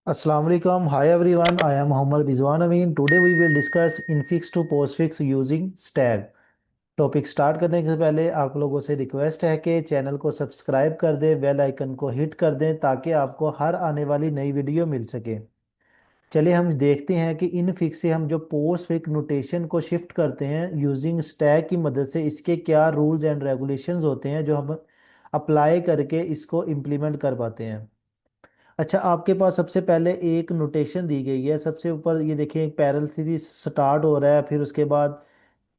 Assalamu alaikum. Hi everyone. I am Muhammad Rizwan Amin. Today we will discuss infix to postfix using stag. Topic start करने से पहले आप लोगों से request है कि चैनल को सब्सक्राइब कर दें, बेल आइकन को हिट कर दें ताकि आपको हर आने वाली नई वीडियो मिल सके। चलिए हम देखते हैं कि इनफिक्स से हम जो पोस्टफिक्स नोटेशन को शिफ्ट करते हैं यूजिंग स्टैक की मदद से इसके क्या रूल्स एंड रेगुलेशंस होते हैं जो हम अप्लाई करके इसको इम्प्लीमेंट कर पाते हैं। अच्छा, आपके पास सबसे पहले एक नोटेशन दी गई है। सबसे ऊपर ये देखिए, एक पैरेंथेसिस स्टार्ट हो रहा है, फिर उसके बाद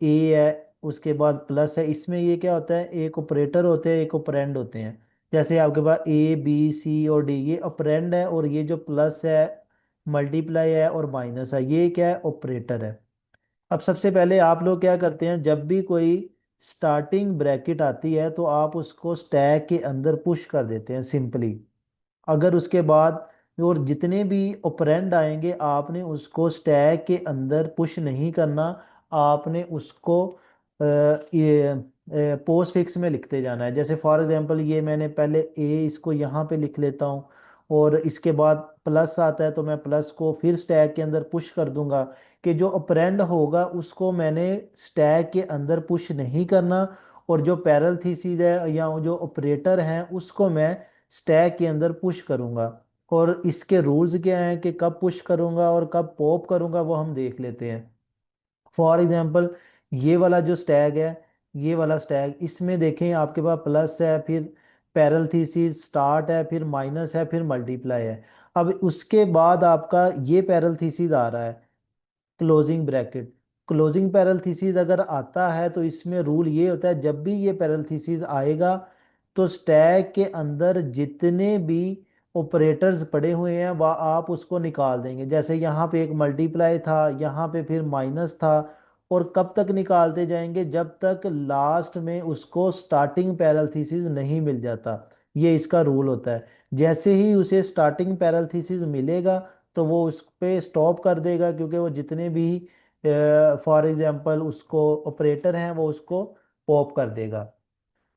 ए है, उसके बाद प्लस है। इसमें ये क्या होता है, एक ऑपरेटर होते हैं, एक ऑपरेंड होते हैं। जैसे आपके पास ए बी सी और डी, ये ऑपरेंड है, और ये जो प्लस है, मल्टीप्लाई है और माइनस है, ये क्या है, ऑपरेटर है। अब सबसे पहले आप लोग क्या करते हैं, जब भी कोई स्टार्टिंग ब्रैकेट आती है तो आप उसको स्टैक के अंदर पुश कर देते हैं सिंपली। अगर उसके बाद और जितने भी ऑपरेंड आएंगे आपने उसको स्टैक के अंदर पुश नहीं करना। आपने उसको ये पोस्ट फिक्स में लिखते जाना है। जैसे फॉर एग्जांपल ये मैंने पहले ए इसको यहाँ पे लिख लेता हूँ, और इसके बाद प्लस आता है तो मैं प्लस को फिर स्टैक के अंदर पुश कर दूंगा। कि जो ऑपरेंड होगा उसको मैंने स्टैक के अंदर पुश नहीं करना, और जो पैरेंथेसिस है या जो ऑपरेटर हैं उसको मैं स्टैक के अंदर पुश करूंगा। और इसके रूल्स क्या हैं कि कब पुश करूंगा और कब पॉप करूंगा, वो हम देख लेते हैं। फॉर एग्जांपल ये वाला जो स्टैग है, ये वाला स्टैग, इसमें देखें आपके पास प्लस है, फिर पैरेंथेसिस स्टार्ट है, फिर माइनस है, फिर मल्टीप्लाई है। अब उसके बाद आपका ये पैरेंथेसिस आ रहा है, क्लोजिंग ब्रैकेट। क्लोजिंग पैरेंथेसिस अगर आता है तो इसमें रूल ये होता है, जब भी ये पैरेंथेसिस आएगा तो स्टैक के अंदर जितने भी ऑपरेटर्स पड़े हुए हैं वह आप उसको निकाल देंगे। जैसे यहाँ पे एक मल्टीप्लाई था, यहाँ पे फिर माइनस था, और कब तक निकालते जाएंगे, जब तक लास्ट में उसको स्टार्टिंग पैरेंथेसिस नहीं मिल जाता। ये इसका रूल होता है। जैसे ही उसे स्टार्टिंग पैरेंथेसिस मिलेगा तो वो उस पे स्टॉप कर देगा, क्योंकि वो जितने भी फॉर एग्जांपल उसको ऑपरेटर हैं वो उसको पॉप कर देगा।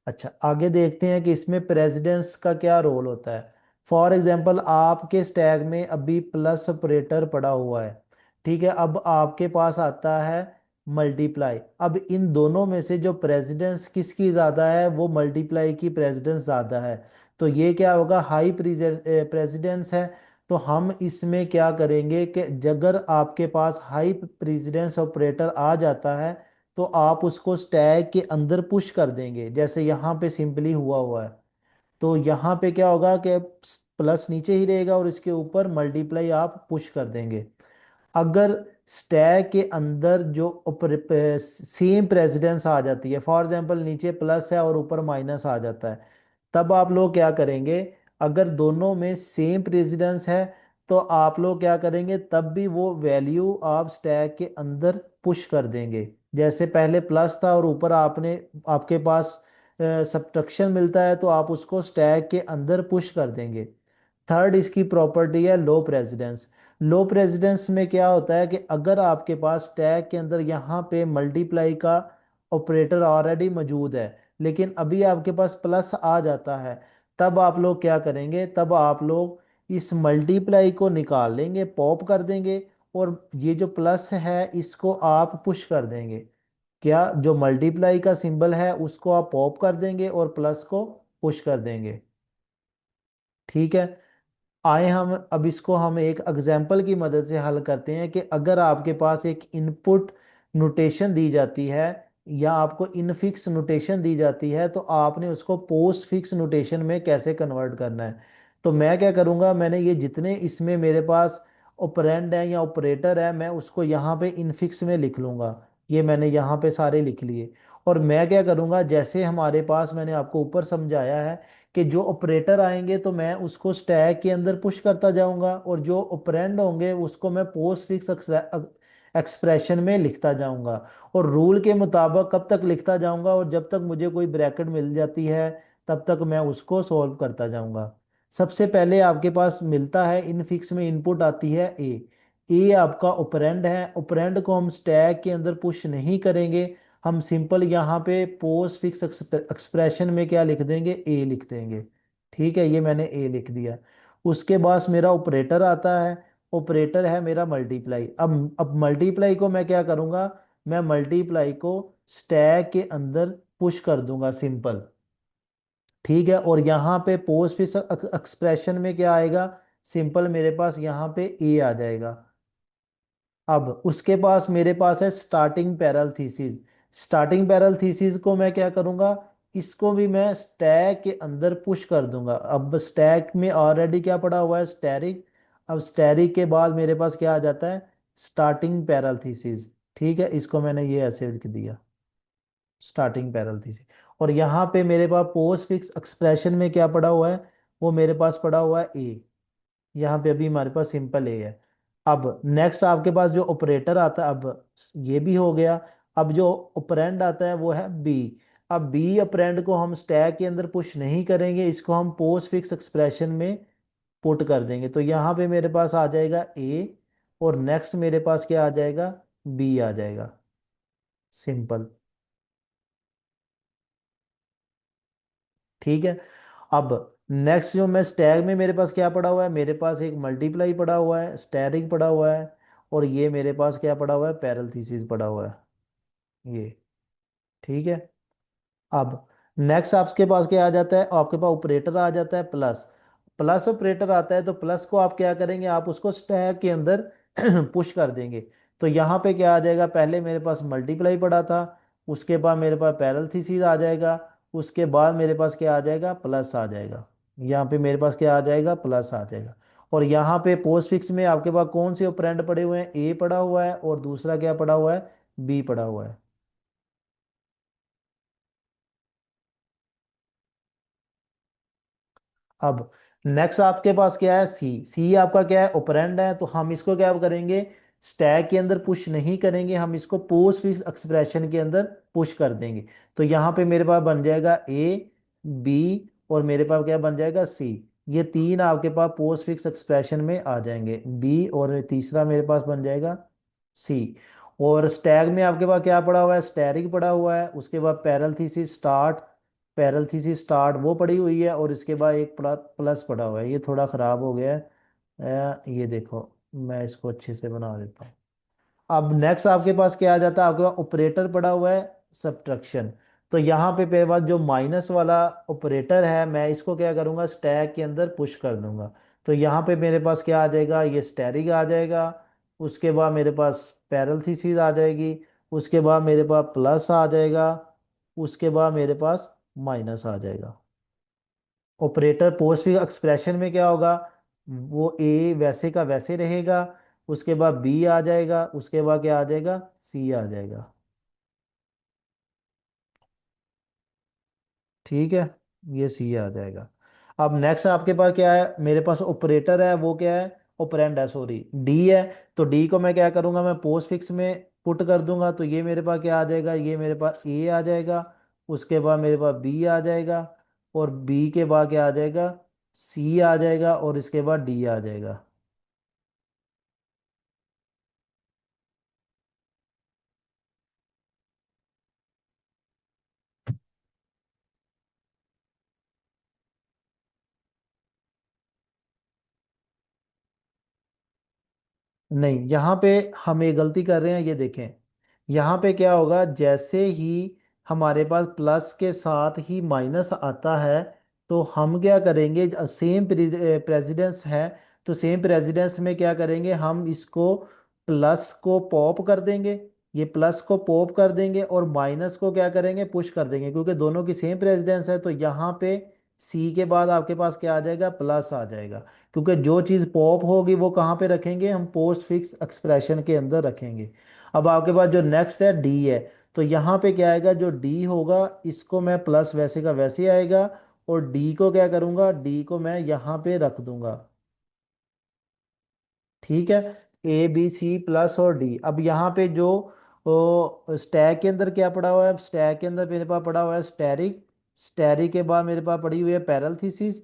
अच्छा, आगे देखते हैं कि इसमें प्रेसिडेंस का क्या रोल होता है। फॉर एग्जांपल आपके स्टैक में अभी प्लस ऑपरेटर पड़ा हुआ है, ठीक है। अब आपके पास आता है मल्टीप्लाई। अब इन दोनों में से जो प्रेसिडेंस किसकी ज़्यादा है, वो मल्टीप्लाई की प्रेसिडेंस ज़्यादा है। तो ये क्या होगा, हाई प्रेसिडेंस है। तो हम इसमें क्या करेंगे कि अगर आपके पास हाई प्रेसिडेंस ऑपरेटर आ जाता है तो आप उसको स्टैक के अंदर पुश कर देंगे, जैसे यहाँ पे सिंपली हुआ हुआ है। तो यहाँ पे क्या होगा कि प्लस नीचे ही रहेगा और इसके ऊपर मल्टीप्लाई आप पुश कर देंगे। अगर स्टैक के अंदर जो सेम प्रेसिडेंस आ जाती है, फॉर एग्जांपल नीचे प्लस है और ऊपर माइनस आ जाता है, तब आप लोग क्या करेंगे, अगर दोनों में सेम प्रेसिडेंस है तो आप लोग क्या करेंगे, तब भी वो वैल्यू आप स्टैक के अंदर पुश कर देंगे। जैसे पहले प्लस था और ऊपर आपने आपके पास सब्ट्रैक्शन मिलता है तो आप उसको स्टैक के अंदर पुश कर देंगे। थर्ड इसकी प्रॉपर्टी है लो प्रेसिडेंस। लो प्रेसिडेंस में क्या होता है कि अगर आपके पास स्टैक के अंदर यहाँ पे मल्टीप्लाई का ऑपरेटर ऑलरेडी मौजूद है, लेकिन अभी आपके पास प्लस आ जाता है, तब आप लोग क्या करेंगे, तब आप लोग इस मल्टीप्लाई को निकाल लेंगे, पॉप कर देंगे, और ये जो प्लस है इसको आप पुश कर देंगे। क्या, जो मल्टीप्लाई का सिंबल है उसको आप पॉप कर देंगे और प्लस को पुश कर देंगे। ठीक है। आए हम अब इसको हम एक एग्जाम्पल की मदद से हल करते हैं कि अगर आपके पास एक इनपुट नोटेशन दी जाती है या आपको इनफिक्स नोटेशन दी जाती है तो आपने उसको पोस्ट फिक्स नोटेशन में कैसे कन्वर्ट करना है। तो मैं क्या करूंगा, मैंने ये जितने इसमें मेरे पास ऑपरेंड है या ऑपरेटर है मैं उसको यहाँ पे इनफिक्स में लिख लूंगा। ये मैंने यहाँ पे सारे लिख लिए। और मैं क्या करूंगा, जैसे हमारे पास मैंने आपको ऊपर समझाया है कि जो ऑपरेटर आएंगे तो मैं उसको स्टैक के अंदर पुश करता जाऊंगा, और जो ऑपरेंड होंगे उसको मैं पोस्ट फिक्स एक्सप्रेशन में लिखता जाऊंगा। और रूल के मुताबिक कब तक लिखता जाऊंगा, और जब तक मुझे कोई ब्रैकेट मिल जाती है तब तक मैं उसको सॉल्व करता जाऊंगा। सबसे पहले आपके पास मिलता है इनफिक्स में इनपुट आती है ए। ए आपका ऑपरेंड है, ऑपरेंड को हम स्टैक के अंदर पुश नहीं करेंगे। हम सिंपल यहाँ पे पोस्ट फिक्स एक्सप्रेशन में क्या लिख देंगे, ए लिख देंगे। ठीक है, ये मैंने ए लिख दिया। उसके बाद मेरा ऑपरेटर आता है, ऑपरेटर है मेरा मल्टीप्लाई। अब मल्टीप्लाई को मैं क्या करूंगा, मैं मल्टीप्लाई को स्टैक के अंदर पुश कर दूंगा, सिंपल। ठीक है, और यहाँ पे पोस्ट फिक्स एक्सप्रेशन में क्या आएगा, सिंपल मेरे पास यहाँ पे ए आ जाएगा। अब उसके पास मेरे पास है starting parallel thesis. Starting parallel thesis को मैं क्या करूंगा, इसको भी मैं स्टैक के अंदर पुश कर दूंगा। अब स्टैक में ऑलरेडी क्या पड़ा हुआ है, स्टैरिक। अब स्टैरिक के बाद मेरे पास क्या आ जाता है, स्टार्टिंग पैरल थीसिस। ठीक है, इसको मैंने ये ऐसे लिख दिया, स्टार्टिंग पैरल थीसिस। और यहाँ पे मेरे पास पोस्ट फिक्स एक्सप्रेशन में क्या पड़ा हुआ है, वो मेरे पास पड़ा हुआ है ए। यहाँ पे अभी हमारे पास सिंपल ए है। अब नेक्स्ट आपके पास जो ऑपरेटर आता है, अब ये भी हो गया। अब जो ऑपरेंड आता है वो है बी। अब बी ऑपरेंड को हम स्टैक के अंदर पुश नहीं करेंगे, इसको हम पोस्ट फिक्स एक्सप्रेशन में पुट कर देंगे। तो यहाँ पे मेरे पास आ जाएगा ए, और नेक्स्ट मेरे पास क्या आ जाएगा, बी आ जाएगा, सिंपल। ठीक है। अब नेक्स्ट जो मैं स्टैग में मेरे पास क्या पड़ा हुआ है, मेरे पास एक मल्टीप्लाई पड़ा हुआ है, स्टैरिक पड़ा हुआ है, और ये मेरे पास क्या पड़ा हुआ है, पैरेंथेसिस पड़ा हुआ है, ये। ठीक है। अब नेक्स्ट आपके पास क्या आ जाता है, आपके पास ऑपरेटर आ जाता है प्लस। प्लस ऑपरेटर आता है तो प्लस को आप क्या करेंगे, आप उसको स्टैक के अंदर पुश कर देंगे। तो यहाँ पे क्या आ जाएगा, पहले मेरे पास मल्टीप्लाई पड़ा था, उसके बाद मेरे पास पैरेंथेसिस आ जाएगा, उसके बाद मेरे पास क्या आ जाएगा, प्लस आ जाएगा। यहाँ पे मेरे पास क्या आ जाएगा, प्लस आ जाएगा। और यहाँ पे पोस्ट फिक्स में आपके पास कौन से ऑपरेंड पड़े हुए हैं, ए पड़ा हुआ है, और दूसरा क्या पड़ा हुआ है, बी पड़ा हुआ है। अब नेक्स्ट आपके पास क्या है, सी। सी आपका क्या है, ऑपरेंड है, तो हम इसको क्या करेंगे, स्टैक के अंदर पुश नहीं करेंगे, हम इसको पोस्ट फिक्स एक्सप्रेशन के अंदर पुश कर देंगे। तो यहाँ पे मेरे पास बन जाएगा ए, बी, और मेरे पास क्या बन जाएगा, सी। ये तीन आपके पास पोस्ट फिक्स एक्सप्रेशन में आ जाएंगे, बी, और तीसरा मेरे पास बन जाएगा सी। और स्टैग में आपके पास क्या पड़ा हुआ है, स्टैरिक पड़ा हुआ है, उसके बाद पैरेंथेसिस स्टार्ट, पैरेंथेसिस स्टार्ट वो पड़ी हुई है, और इसके बाद एक प्लस पड़ा हुआ है, ये थोड़ा ख़राब हो गया है। ये देखो, मैं इसको अच्छे से बना देता हूँ। अब नेक्स्ट आपके पास क्या आ जाता है, आपके पास ऑपरेटर पड़ा हुआ है सब्ट्रैक्शन। तो यहाँ पे मेरे पास जो माइनस वाला ऑपरेटर है, मैं इसको क्या करूँगा, स्टैक के अंदर पुश कर दूंगा। तो यहाँ पे मेरे पास क्या आ जाएगा, ये स्टैरिक आ जाएगा, उसके बाद मेरे पास पैरेंथेसिस आ जाएगी, उसके बाद मेरे पास प्लस आ जाएगा, उसके बाद मेरे पास माइनस आ जाएगा। ऑपरेटर पोस्ट फिक्स एक्सप्रेशन में क्या होगा, वो ए वैसे का वैसे रहेगा, उसके बाद बी आ जाएगा, उसके बाद क्या आ जाएगा, सी आ जाएगा। ठीक है, ये सी आ जाएगा। अब नेक्स्ट आपके पास क्या है, मेरे पास ऑपरेटर है, वो क्या है, ऑपरेंड है, सॉरी, डी है। तो डी को मैं क्या करूंगा, मैं पोस्ट फिक्स में पुट कर दूंगा। तो ये मेरे पास क्या आ जाएगा, ये मेरे पास ए आ जाएगा, उसके बाद मेरे पास बी आ जाएगा, और बी के बाद क्या आ जाएगा, सी आ जाएगा, और इसके बाद डी आ जाएगा। नहीं, यहाँ पे हम एक गलती कर रहे हैं, ये देखें। यहाँ पे क्या होगा, जैसे ही हमारे पास प्लस के साथ ही माइनस आता है, तो हम क्या करेंगे, सेम प्रेसिडेंस है, तो सेम प्रेसिडेंस में क्या करेंगे, हम इसको प्लस को पॉप कर देंगे। ये प्लस को पॉप कर देंगे, और माइनस को क्या करेंगे, पुश कर देंगे, क्योंकि दोनों की सेम प्रेसिडेंस है। तो यहाँ पे सी के बाद आपके पास क्या आ जाएगा, प्लस आ जाएगा। क्योंकि जो चीज़ पॉप होगी वो कहाँ पे रखेंगे, हम पोस्ट फिक्स एक्सप्रेशन के अंदर रखेंगे। अब आपके पास जो नेक्स्ट है, डी है। तो यहाँ पे क्या आएगा, जो डी होगा, इसको मैं प्लस वैसे का वैसे आएगा, और डी को क्या करूँगा, डी को मैं यहाँ पे रख दूंगा। ठीक है, ए बी सी प्लस और डी। अब यहाँ पे जो स्टैक के अंदर क्या पड़ा हुआ है, स्टैक के अंदर मेरे पास पड़ा हुआ है स्टैरिक। स्टैरिक के बाद मेरे पास पड़ी हुई है पैरेंथेसिस।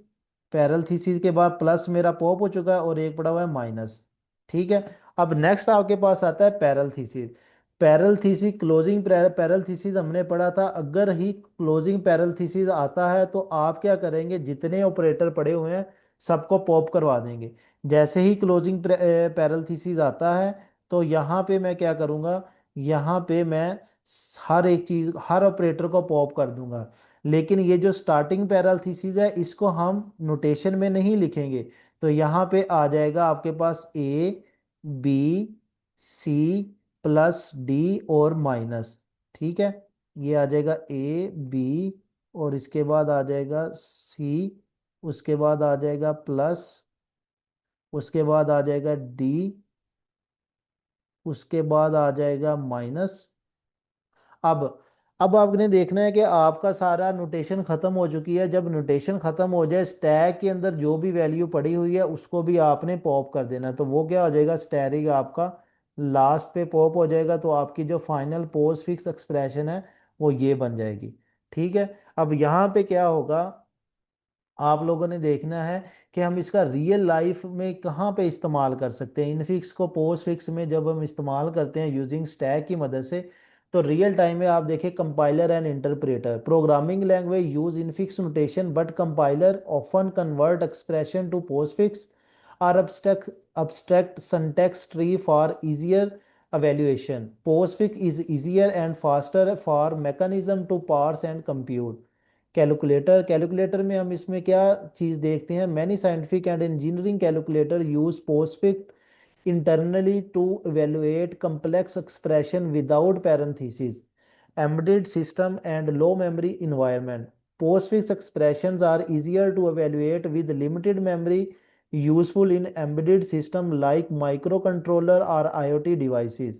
पैरेंथेसिस के बाद प्लस मेरा पॉप हो चुका है, और एक पड़ा हुआ है माइनस। ठीक है। अब नेक्स्ट आपके पास आता है पैरेंथेसिस। पैरेंथेसिस क्लोजिंग पैरेंथेसिस हमने पढ़ा था, अगर ही क्लोजिंग पैरेंथेसिस आता है तो आप क्या करेंगे, जितने ऑपरेटर पड़े हुए हैं सबको पॉप करवा देंगे। जैसे ही क्लोजिंग पैरेंथेसिस आता है तो यहाँ पे मैं क्या करूँगा, यहाँ पे मैं हर एक चीज, हर ऑपरेटर को पॉप कर दूंगा। लेकिन ये जो स्टार्टिंग पैरेंथेसिस है इसको हम नोटेशन में नहीं लिखेंगे। तो यहाँ पे आ जाएगा आपके पास A B C plus D और माइनस। ठीक है, ये आ जाएगा ए बी, और इसके बाद आ जाएगा सी, उसके बाद आ जाएगा प्लस, उसके बाद आ जाएगा डी, उसके बाद आ जाएगा माइनस। अब अब आपने देखना है कि आपका सारा नोटेशन खत्म हो चुकी है। जब नोटेशन खत्म हो जाए, स्टैक के अंदर जो भी वैल्यू पड़ी हुई है उसको भी आपने पॉप कर देना है। तो वो क्या हो जाएगा, स्टैरिक आपका लास्ट पे पॉप हो जाएगा। तो आपकी जो फाइनल पोस्ट फिक्स एक्सप्रेशन है वो ये बन जाएगी। ठीक है, अब यहाँ पे क्या होगा, आप लोगों ने देखना है कि हम इसका रियल लाइफ में कहाँ पे इस्तेमाल कर सकते हैं। इनफिक्स को पोस्ट फिक्स में जब हम इस्तेमाल करते हैं यूजिंग स्टैक की मदद से, तो रियल टाइम में आप देखिए compiler and interpreter programming language use infix notation but compiler often convert expression to postfix or abstract syntax tree for easier evaluation. Postfix is easier and faster for mechanism to parse and compute. Calculator में हम इसमें क्या चीज़ देखते हैं, many scientific and engineering calculator use postfix internally to evaluate complex expression without parentheses, embedded system and low memory environment. Postfix expressions are easier to evaluate with limited memory, useful in embedded system like microcontroller or IoT devices.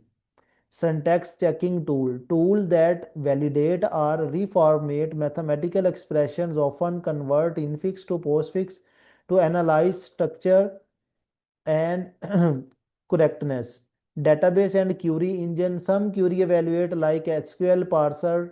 Syntax checking tool that validate or reformat mathematical expressions, often convert infix to postfix to analyze structure and correctness. Database and query engine, some query evaluate like SQL parser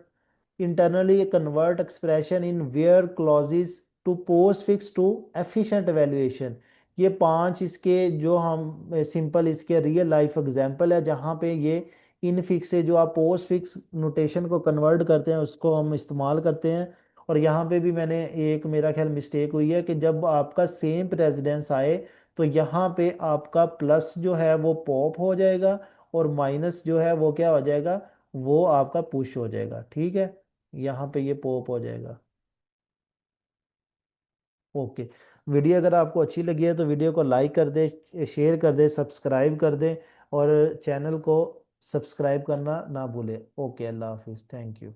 internally convert expression in where clauses to postfix to efficient evaluation। ये पांच इसके जो हम simple इसके real life example है जहाँ पे ये इनफिक्स से जो आप पोस्ट फिक्स नोटेशन को कन्वर्ट करते हैं उसको हम इस्तेमाल करते हैं। और यहाँ पे भी मैंने एक मेरा ख्याल मिस्टेक हुई है कि जब आपका सेम प्रेसिडेंस आए तो यहाँ पे आपका प्लस जो है वो पॉप हो जाएगा और माइनस जो है वो क्या हो जाएगा, वो आपका पुश हो जाएगा। ठीक है, यहाँ पे ये पॉप हो जाएगा। ओके, वीडियो अगर आपको अच्छी लगी है तो वीडियो को लाइक कर दे, शेयर कर दे, सब्सक्राइब कर दे, और चैनल को सब्सक्राइब करना ना भूले। ओके, अल्लाह हाफिज़, थैंक यू।